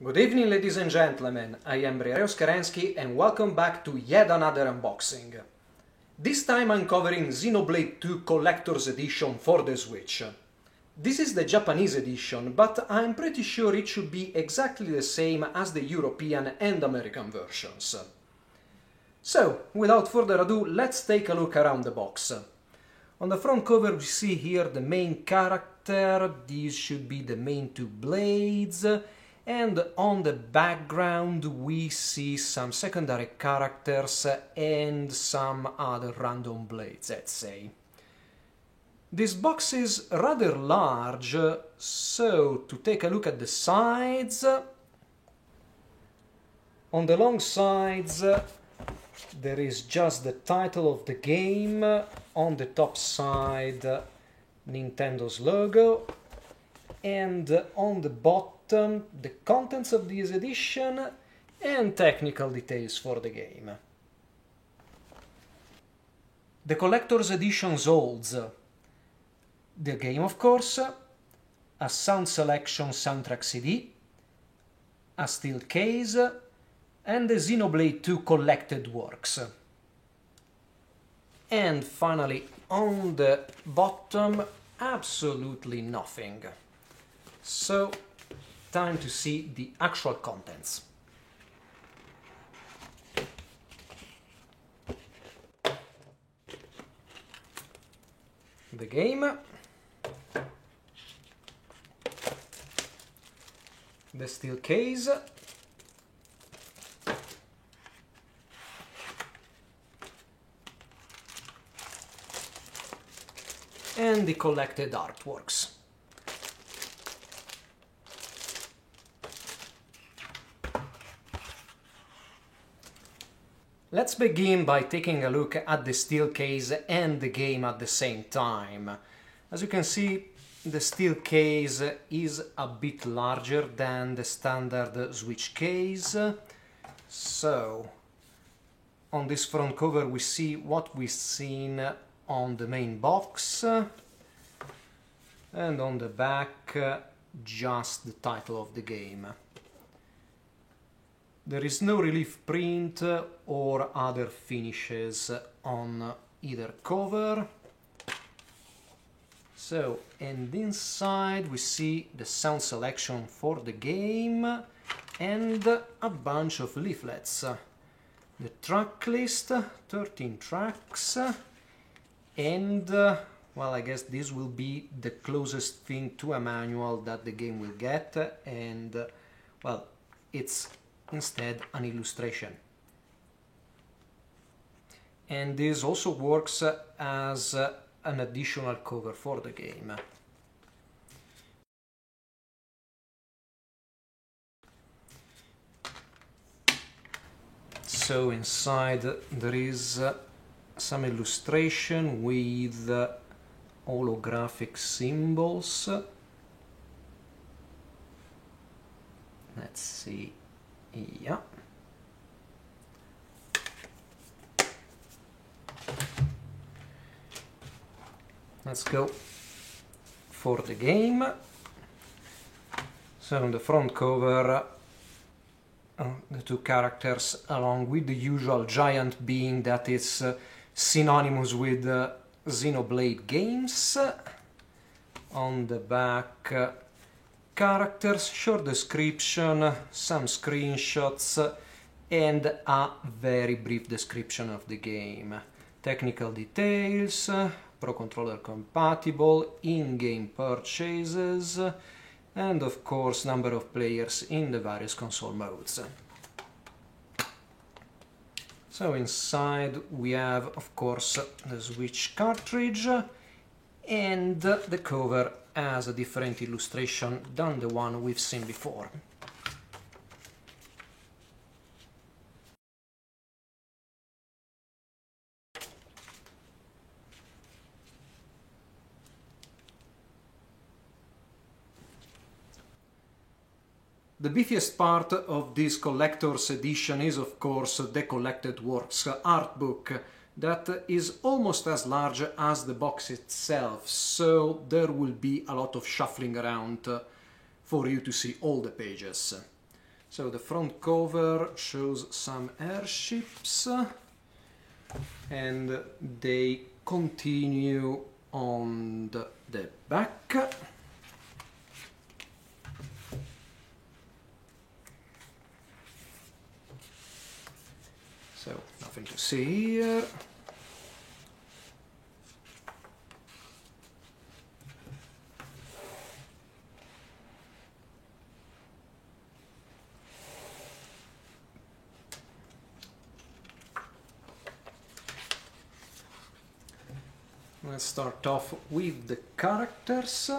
Good evening, ladies and gentlemen. I am Briareos Kerensky and welcome back to yet another unboxing. This time I'm covering Xenoblade 2 Collector's Edition for the Switch. This is the Japanese edition, but I'm pretty sure it should be exactly the same as the European and American versions. So, without further ado, let's take a look around the box. On the front cover we see here the main character, these should be the main two blades, and on the background we see some secondary characters and some other random blades, let's say. This box is rather large, so to take a look at the sides, on the long sides there is just the title of the game, on the top side Nintendo's logo, and on the bottom the contents of this edition and technical details for the game. The Collector's Edition holds the game, of course, a sound selection soundtrack CD, a steel case, and the Xenoblade 2 collected works. And finally, on the bottom, absolutely nothing. So, time to see the actual contents. The game, the steel case, and the collected artworks. Let's begin by taking a look at the steel case and the game at the same time. As you can see, the steel case is a bit larger than the standard Switch case. So, on this front cover we see what we've seen on the main box, and on the back just the title of the game. There is no relief print or other finishes on either cover. So, and inside we see the sound selection for the game and a bunch of leaflets. The track list, 13 tracks, and well, I guess this will be the closest thing to a manual that the game will get, and well, it's instead an illustration. And this also works as an additional cover for the game. So inside there is some illustration with holographic symbols. Let's see. Yeah. Let's go for the game. So on the front cover, the two characters along with the usual giant being that is synonymous with Xenoblade games. On the back, characters, short description, some screenshots, and a very brief description of the game. Technical details, Pro Controller compatible, in-game purchases, and of course number of players in the various console modes. So inside we have, of course, the Switch cartridge, and the cover has a different illustration than the one we've seen before. The beefiest part of this collector's edition is, of course, the Collected Works art book, that is almost as large as the box itself, so there will be a lot of shuffling around for you to see all the pages. So the front cover shows some airships and they continue on the back. So nothing to see here. Let's start off with the characters.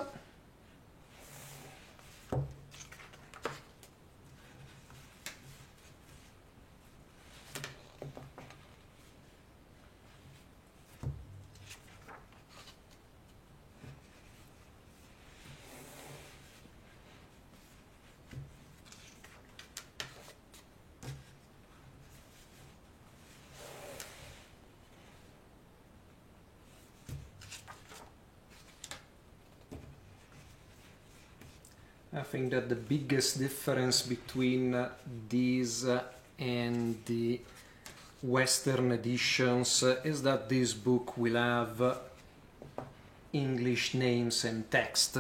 I think that the biggest difference between these and the Western editions is that this book will have English names and text.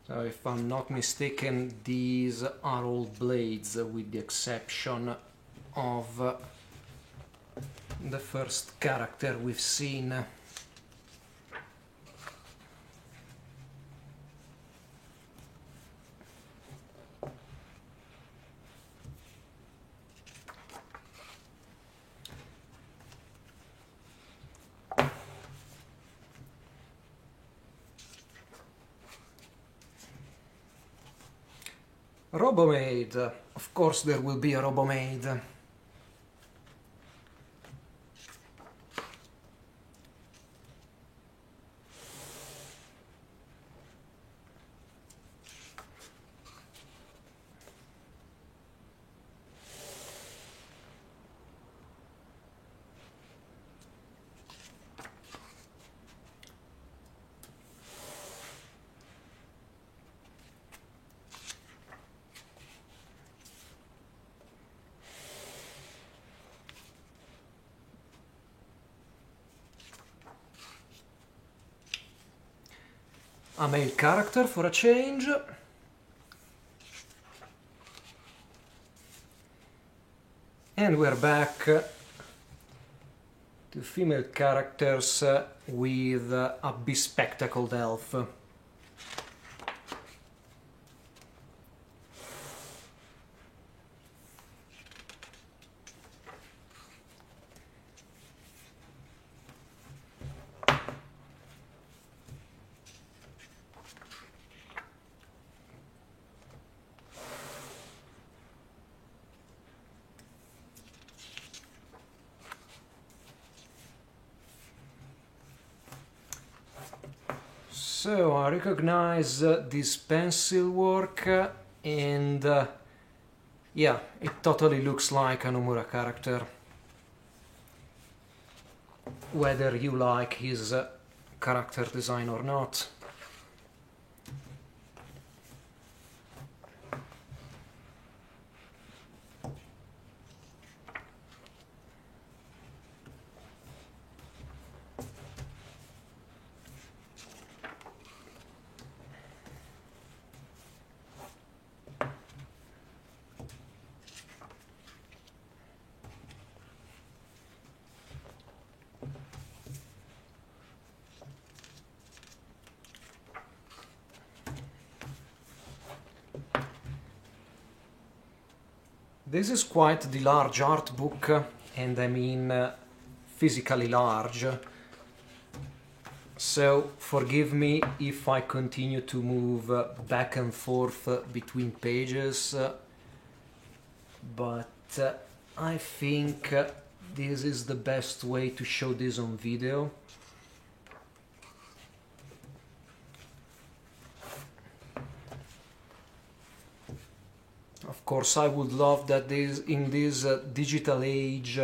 So if I'm not mistaken, these are all blades with the exception of the first character we've seen. Robomaid. Of course there will be a Robomaid. A male character for a change. And we're back to female characters with a bespectacled elf. So I recognize this pencil work and yeah, it totally looks like a Nomura character. Whether you like his character design or not. This is quite the large art book, and I mean physically large. So forgive me if I continue to move back and forth between pages, but I think this is the best way to show this on video. Of Of course, I would love that in this digital age,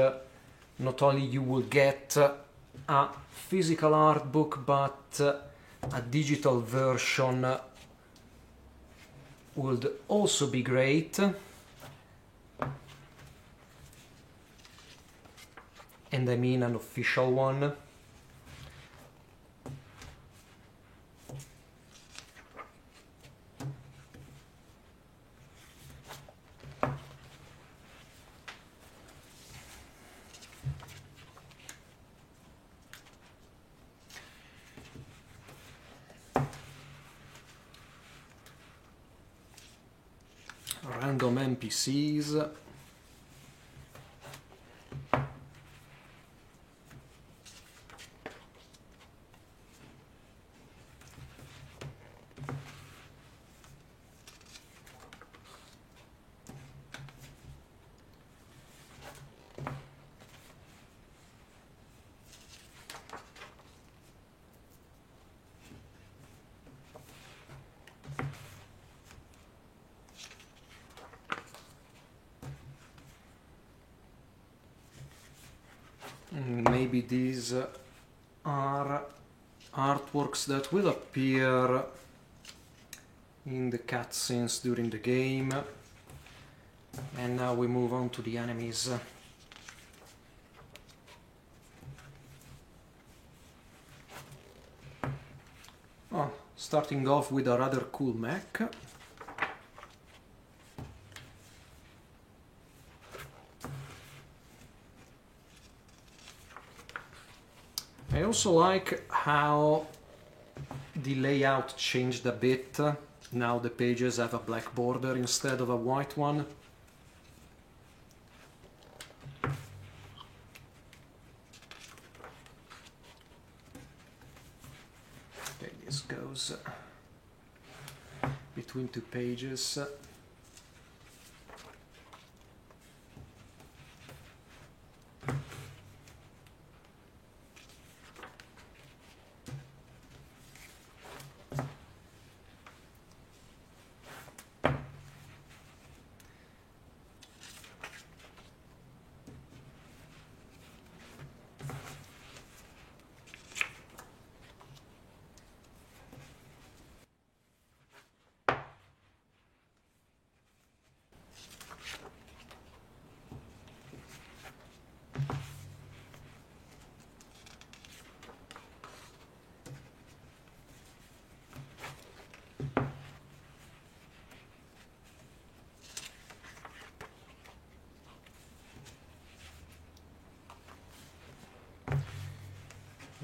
not only you will get a physical art book, but a digital version would also be great. And I mean an official one. Random NPCs. Maybe these are artworks that will appear in the cutscenes during the game. And now we move on to the enemies. Oh, starting off with a rather cool mech. I also like how the layout changed a bit. Now the pages have a black border instead of a white one. Okay, this goes between two pages.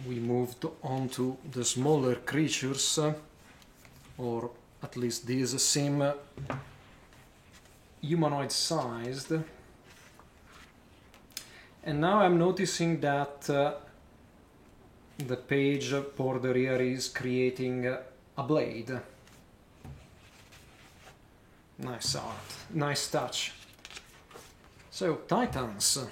We moved on to the smaller creatures, or at least these seem humanoid-sized. And now I'm noticing that the page border here is creating a blade. Nice art, nice touch. So, Titans.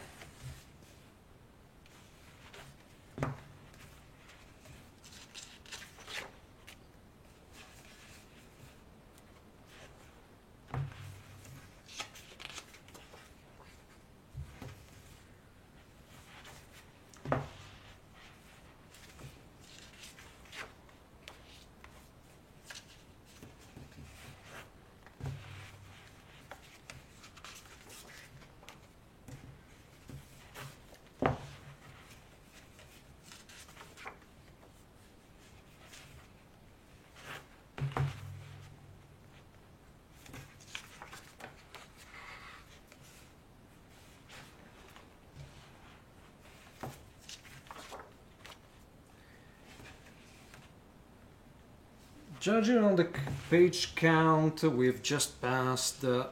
Judging on the page count, we've just passed the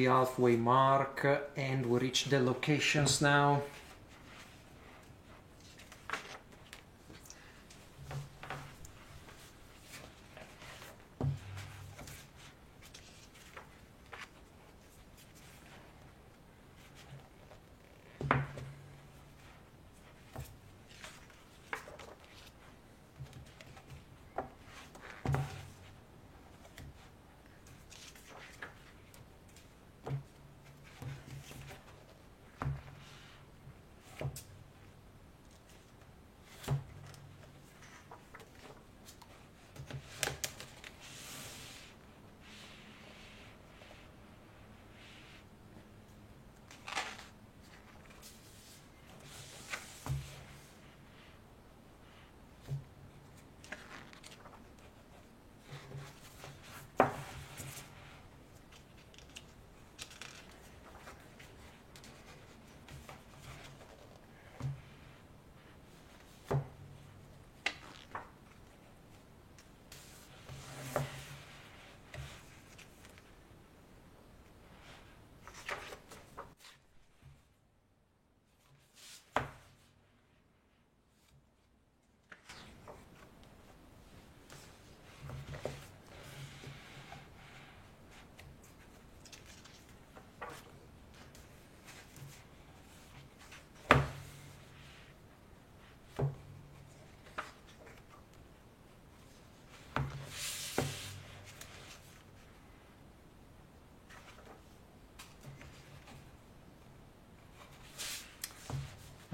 halfway mark and we reach the locations now.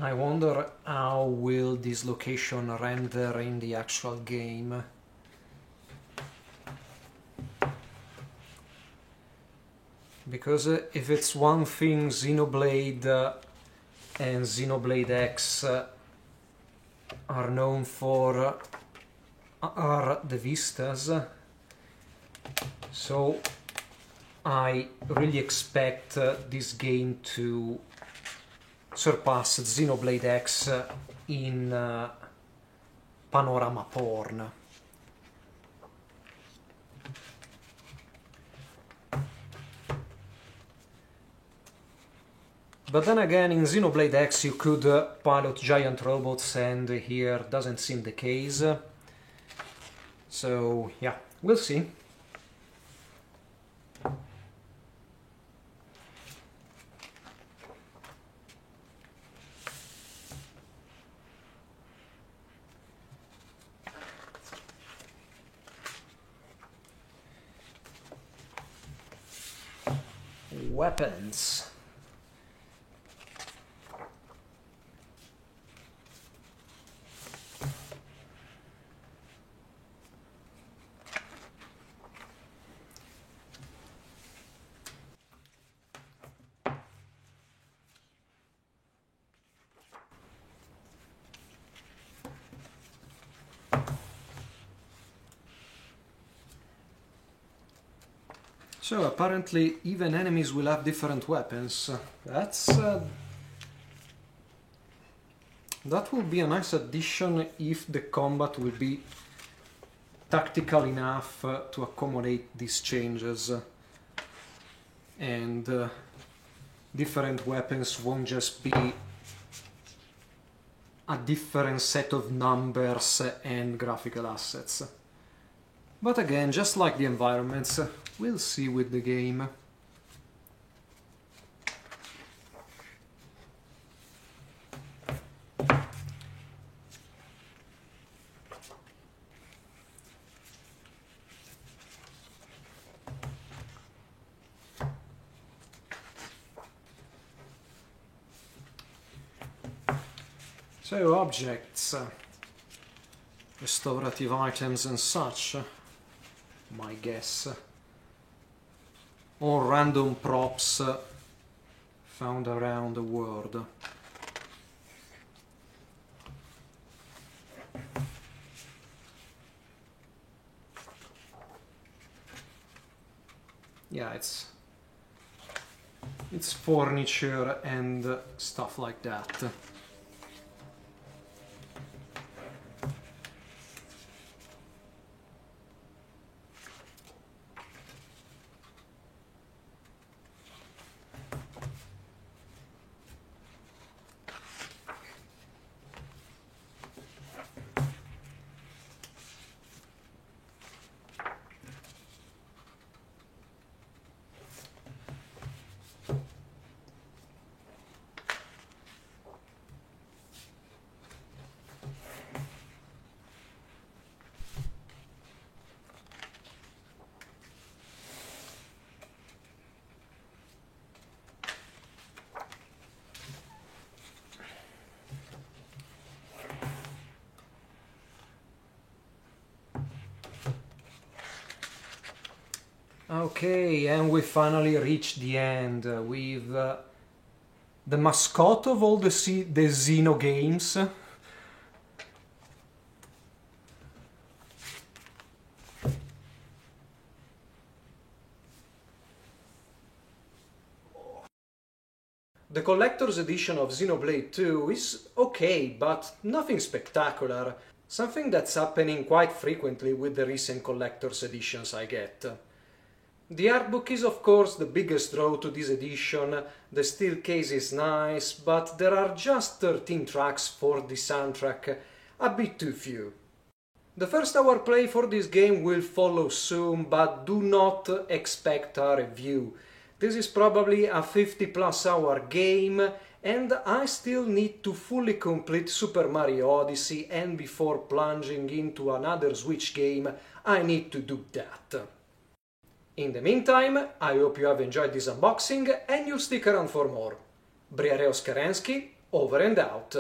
I wonder how will this location render in the actual game. Because if it's one thing Xenoblade and Xenoblade X are known for are the vistas, so I really expect this game to surpass Xenoblade X in panorama porn. But then again, in Xenoblade X you could pilot giant robots, and here doesn't seem the case. So yeah, we'll see. Weapons. So apparently even enemies will have different weapons. That will be a nice addition if the combat will be tactical enough to accommodate these changes. And different weapons won't just be a different set of numbers and graphical assets. But again, just like the environments, we'll see with the game. So, objects, restorative items and such, my guess. Or random props found around the world. Yeah, it's furniture and stuff like that. Okay, and we finally reached the end with the mascot of all the Xeno games. The collector's edition of Xenoblade 2 is okay, but nothing spectacular. Something that's happening quite frequently with the recent collector's editions I get. The artbook is of course the biggest draw to this edition, the steel case is nice, but there are just 13 tracks for the soundtrack, a bit too few. The first hour play for this game will follow soon, but do not expect a review. This is probably a 50+ hour game, and I still need to fully complete Super Mario Odyssey, and before plunging into another Switch game, I need to do that. In the meantime, I hope you have enjoyed this unboxing and you'll stick around for more. Briareos Kerensky, Over and out.